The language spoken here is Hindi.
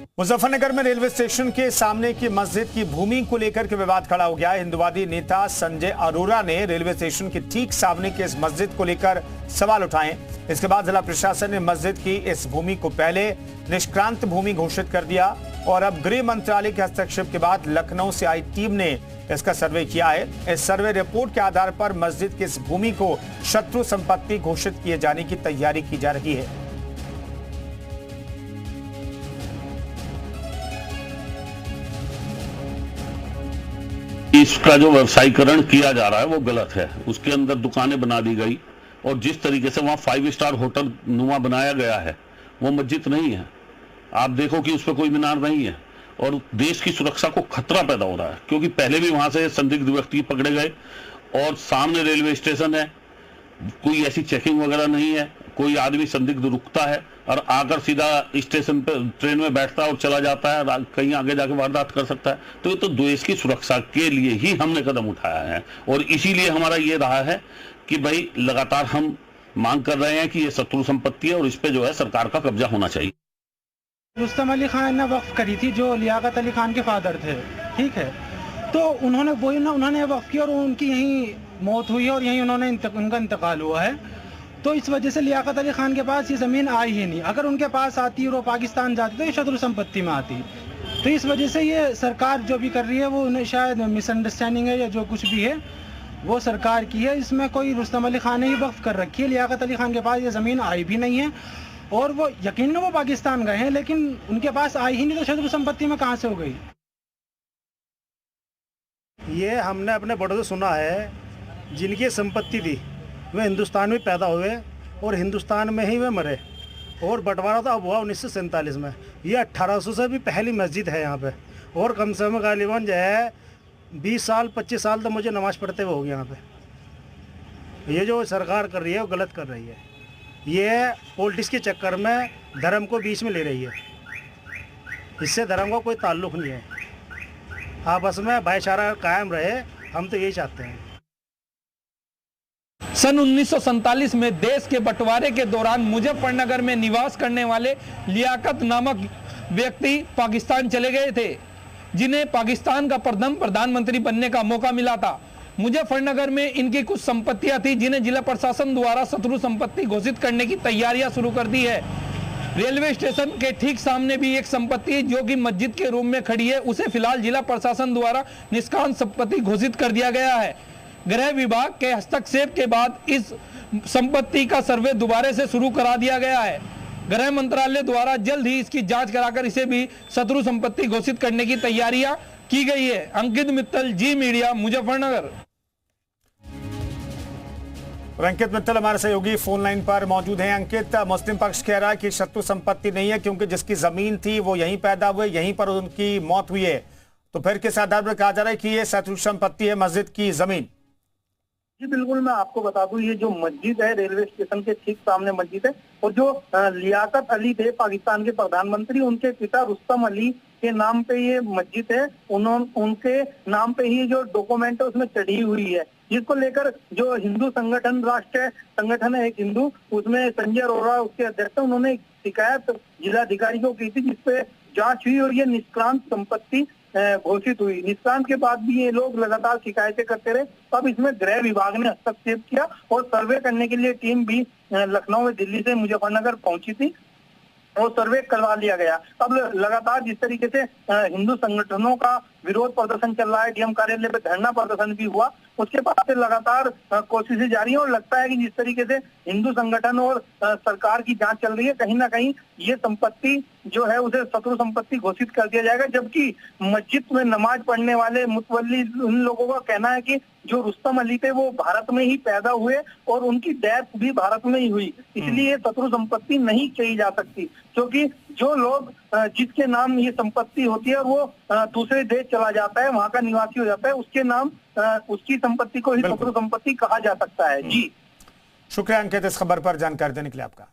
मुजफ्फरनगर में रेलवे स्टेशन के सामने की मस्जिद की भूमि को लेकर के विवाद खड़ा हो गया। हिंदुवादी नेता संजय अरोरा ने रेलवे स्टेशन के ठीक सामने के इस मस्जिद को लेकर सवाल उठाए। इसके बाद जिला प्रशासन ने मस्जिद की इस भूमि को पहले निष्क्रांत भूमि घोषित कर दिया और अब गृह मंत्रालय के हस्तक्षेप के बाद लखनऊ से आई टीम ने इसका सर्वे किया है। इस सर्वे रिपोर्ट के आधार पर मस्जिद की इस भूमि को शत्रु संपत्ति घोषित किए जाने की तैयारी की जा रही है। इसका जो व्यवसायीकरण किया जा रहा है वो गलत है। उसके अंदर दुकानें बना दी गई और जिस तरीके से वहां 5 स्टार होटल नुमा बनाया गया है वो मस्जिद नहीं है। आप देखो कि उस पर कोई मीनार नहीं है और देश की सुरक्षा को खतरा पैदा हो रहा है, क्योंकि पहले भी वहां से संदिग्ध व्यक्ति पकड़े गए और सामने रेलवे स्टेशन है, कोई ऐसी चेकिंग वगैरह नहीं है। कोई आदमी संदिग्ध रुकता है और आकर सीधा स्टेशन पे ट्रेन में बैठता है और चला जाता है, कहीं आगे जाके वारदात कर सकता है। तो ये तो देश की सुरक्षा के लिए ही हमने कदम उठाया है और इसीलिए हमारा ये रहा है कि भाई लगातार हम मांग कर रहे हैं कि ये शत्रु संपत्ति है और इस पे जो है सरकार का कब्जा होना चाहिए। रुस्तम अली खान ने वक्फ करी थी जो लियाकत अली खान के फादर थे, ठीक है, तो उन्होंने वक्फ किया और उनकी यहीं मौत हुई है और यहीं उनका इंतकाल हुआ है। तो इस वजह से लियाकत अली खान के पास ये ज़मीन आई ही नहीं। अगर उनके पास आती और वो पाकिस्तान जाती तो ये शत्रु संपत्ति में आती। तो इस वजह से ये सरकार जो भी कर रही है वो उन्हें शायद मिसअंडरस्टैंडिंग है या जो कुछ भी है वो सरकार की है। इसमें कोई रुस्तम अली खान ने ही वक्फ कर रखी है। लियाकत अली खान के पास ये ज़मीन आई भी नहीं है और वो यकीनन वो पाकिस्तान गए हैं, लेकिन उनके पास आई ही नहीं, तो शत्रु संपत्ति में कहाँ से हो गई? ये हमने अपने बड़ों से सुना है, जिनकी संपत्ति थी वे हिंदुस्तान में पैदा हुए और हिंदुस्तान में ही वे मरे और बंटवारा तो अब हुआ 1947 में। ये 1800 से भी पहली मस्जिद है यहाँ पे और कम से कम गालिबान जो है 20 साल 25 साल तो मुझे नमाज़ पढ़ते हुए हो गया यहाँ पे। ये जो सरकार कर रही है वो गलत कर रही है। ये पॉलिटिक्स के चक्कर में धर्म को बीच में ले रही है। इससे धर्म का कोई ताल्लुक़ नहीं है। आपस में भाईचारा कायम रहे, हम तो यही चाहते हैं। सन 1947 में देश के बंटवारे के दौरान मुजफ्फरनगर में निवास करने वाले लियाकत नामक व्यक्ति पाकिस्तान चले गए थे, जिन्हें पाकिस्तान का प्रथम प्रधानमंत्री बनने का मौका मिला था। मुजफ्फरनगर में इनकी कुछ संपत्तियां थी जिन्हें जिला प्रशासन द्वारा शत्रु संपत्ति घोषित करने की तैयारियां शुरू कर दी है। रेलवे स्टेशन के ठीक सामने भी एक संपत्ति जो कि मस्जिद के रूम में खड़ी है, उसे फिलहाल जिला प्रशासन द्वारा निष्क्रांत संपत्ति घोषित कर दिया गया है। गृह विभाग के हस्तक्षेप के बाद इस संपत्ति का सर्वे दोबारा से शुरू करा दिया गया है। गृह मंत्रालय द्वारा जल्द ही इसकी जांच कराकर इसे भी शत्रु संपत्ति घोषित करने की तैयारियां की गई है। अंकित मित्तल, जी मीडिया, मुजफ्फरनगर। अंकित मित्तल हमारे सहयोगी फोन लाइन पर मौजूद हैं। अंकित, मुस्लिम पक्ष कह रहा है कि शत्रु संपत्ति नहीं है क्योंकि जिसकी जमीन थी वो यहीं पैदा हुए, यहीं पर उनकी मौत हुई है, तो फिर किस आधार पर कहा जा रहा है कि ये शत्रु संपत्ति है मस्जिद की जमीन? जी बिल्कुल, मैं आपको बता दूं ये जो मस्जिद है रेलवे स्टेशन के ठीक सामने मस्जिद है और जो लियाकत अली थे पाकिस्तान के प्रधानमंत्री, उनके पिता रुस्तम अली के नाम पे ये मस्जिद है। उनके नाम पे ही जो डॉक्यूमेंट है उसमें चढ़ी हुई है, जिसको लेकर जो हिंदू संगठन राष्ट्रीय संगठन है एक हिंदू, उसमें संजय अरोरा उसके अध्यक्ष, उन्होंने शिकायत जिलाधिकारी को की थी जिसपे जांच हुई और ये निष्क्रांत संपत्ति घोषित हुई। निष्क्रांत के बाद भी ये लोग लगातार शिकायतें करते रहे। तब इसमें गृह विभाग ने हस्तक्षेप किया और सर्वे करने के लिए टीम भी लखनऊ में दिल्ली से मुजफ्फरनगर पहुंची थी और सर्वे करवा लिया गया। अब लगातार जिस तरीके से हिंदू संगठनों का विरोध प्रदर्शन चल रहा है, डीएम कार्यालय पे धरना प्रदर्शन भी हुआ, उसके बाद से लगातार कोशिशें जारी है और लगता है कि जिस तरीके से हिंदू संगठन और सरकार की जांच चल रही है, कहीं ना कहीं ये संपत्ति जो है उसे शत्रु संपत्ति घोषित कर दिया जाएगा। जबकि मस्जिद में नमाज पढ़ने वाले मुतवल्ली उन लोगों का कहना है कि जो रुस्तम अली थे वो भारत में ही पैदा हुए और उनकी डेथ भी भारत में ही हुई, इसलिए शत्रु संपत्ति नहीं कही जा सकती। क्योंकि जो लोग जिसके नाम ये संपत्ति होती है वो दूसरे देश चला जाता है, वहाँ का निवासी हो जाता है, उसके नाम उसकी संपत्ति को ही शत्रु संपत्ति कहा जा सकता है। जी शुक्रिया अंकित, इस खबर पर जानकारी देने के लिए आपका।